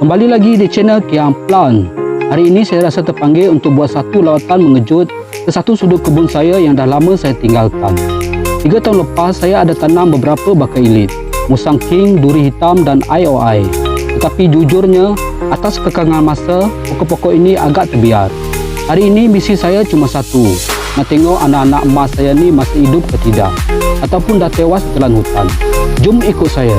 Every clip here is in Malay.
Kembali lagi di channel Kiang Plan. Hari ini saya rasa terpanggil untuk buat satu lawatan mengejut ke satu sudut kebun saya yang dah lama saya tinggalkan. 3 tahun lepas saya ada tanam beberapa bakal elit, Musang King, Duri Hitam dan IOI. Tetapi jujurnya, atas kekangan masa, pokok-pokok ini agak terbiar. Hari ini misi saya cuma satu, nak tengok anak-anak emas saya ni masih hidup ke tidak, ataupun dah tewas telan hutan. Jom ikut saya.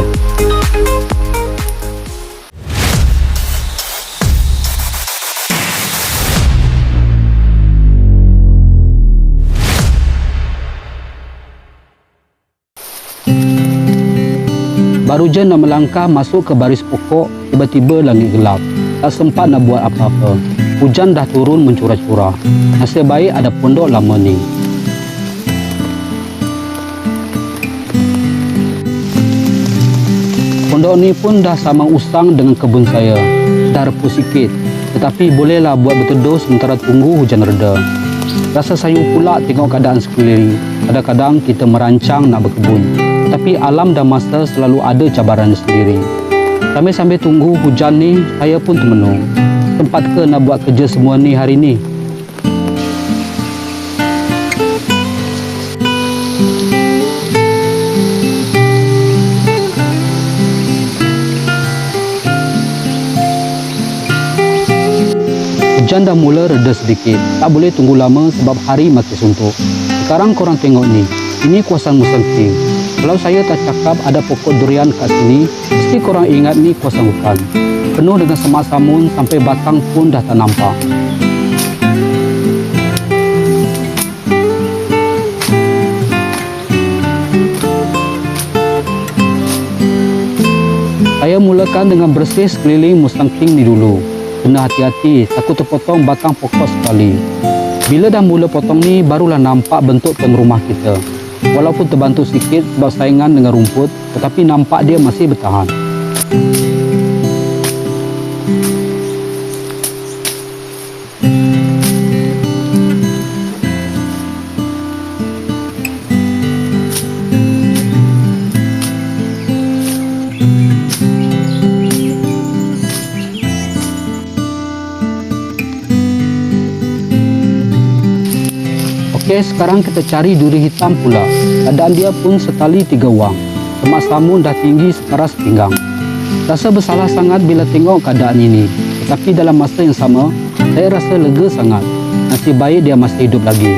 Baru je nak melangkah masuk ke baris pokok, tiba-tiba langit gelap. Tak sempat nak buat apa-apa. Hujan dah turun mencurah-curah. Nasib baik ada pondok lama ni. Pondok ni pun dah samang usang dengan kebun saya. Dah repuh sikit. Tetapi bolehlah buat berteduh sementara tunggu hujan reda. Rasa sayu pula tengok keadaan sekeliling. Kadang-kadang kita merancang nak berkebun. Tapi alam dan masa selalu ada cabaran sendiri. Sambil-sambil tunggu hujan ni, saya pun termenung. Tempat ke nak buat kerja semua ni hari ni? Hujan dah mula reda sedikit. Tak boleh tunggu lama sebab hari makin suntuk. Sekarang korang tengok ni. Ini kawasan Musang King. Kalau saya tak cakap ada pokok durian kat sini, mesti korang ingat ni kawasan hutan. Penuh dengan semak samun sampai batang pun dah tak nampak. Saya mulakan dengan bersih sekeliling Musang King ni dulu. Kena hati-hati, takut terpotong batang pokok sekali. Bila dah mula potong ni, barulah nampak bentuk tuan rumah kita. Walaupun terbantu sikit sebab saingan dengan rumput, tetapi nampak dia masih bertahan. Okey, sekarang kita cari duri hitam pula. Keadaan dia pun setali 3 wang. Semak samun dah tinggi sekeras pinggang. Rasa bersalah sangat bila tengok keadaan ini. Tetapi dalam masa yang sama, saya rasa lega sangat. Nasib baik dia masih hidup lagi.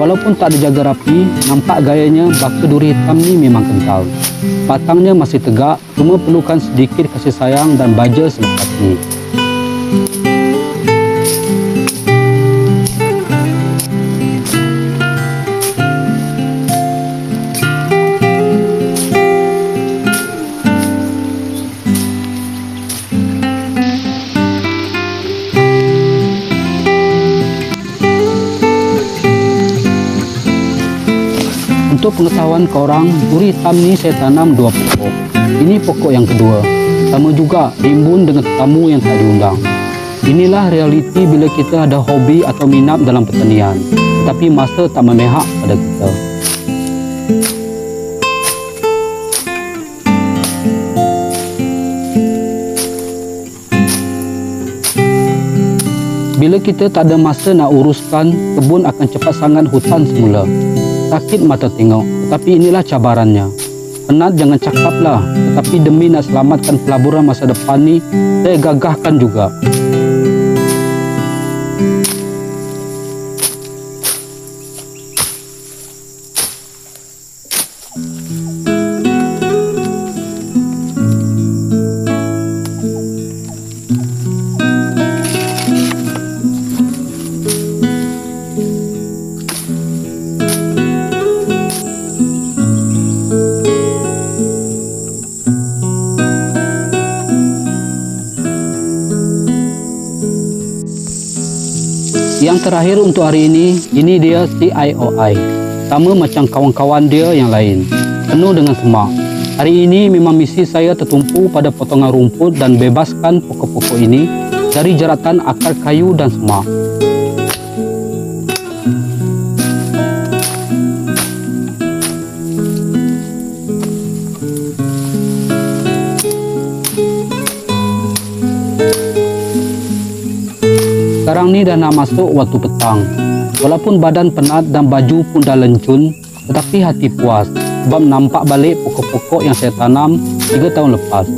Walaupun tak ada jaga rapi, nampak gayanya bakal duri hitam ni memang kental. Batangnya masih tegak, cuma perlukan sedikit kasih sayang dan baja selepas ni. Untuk pengetahuan korang, duri hitam ni saya tanam 2 pokok. Ini pokok yang kedua. Sama juga, rimbun dengan tetamu yang tak diundang. Inilah realiti bila kita ada hobi atau minat dalam pertanian. Tetapi masa tak memihak pada kita. Bila kita tak ada masa nak uruskan, kebun akan cepat sangat hutan semula. Sakit mata tengok, tetapi inilah cabarannya. Penat jangan cakaplah, tetapi demi nak selamatkan pelaburan masa depan ni, saya gagahkan juga. Yang terakhir untuk hari ini dia si IOI. Sama macam kawan-kawan dia yang lain. Penuh dengan semak. Hari ini memang misi saya tertumpu pada potongan rumput dan bebaskan pokok-pokok ini dari jeratan akar kayu dan semak. Sekarang ni dah nak masuk waktu petang. Walaupun badan penat dan baju pun dah lencun, tetapi hati puas sebab nampak balik pokok-pokok yang saya tanam 3 tahun lepas.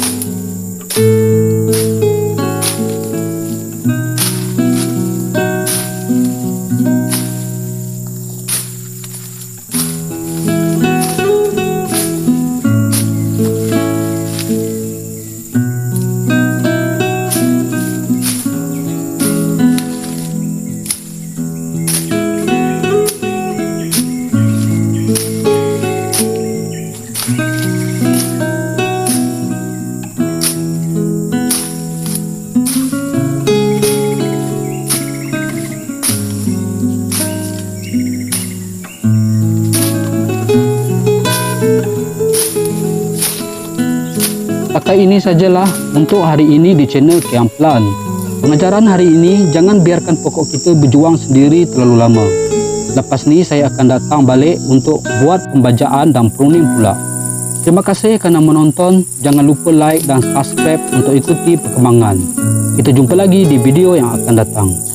Pakai ini sajalah untuk hari ini di channel Kiam Plan. Pengajaran hari ini, jangan biarkan pokok kita berjuang sendiri terlalu lama. Lepas ni saya akan datang balik untuk buat pembajaan dan pruning pula. Terima kasih kerana menonton. Jangan lupa like dan subscribe untuk ikuti perkembangan. Kita jumpa lagi di video yang akan datang.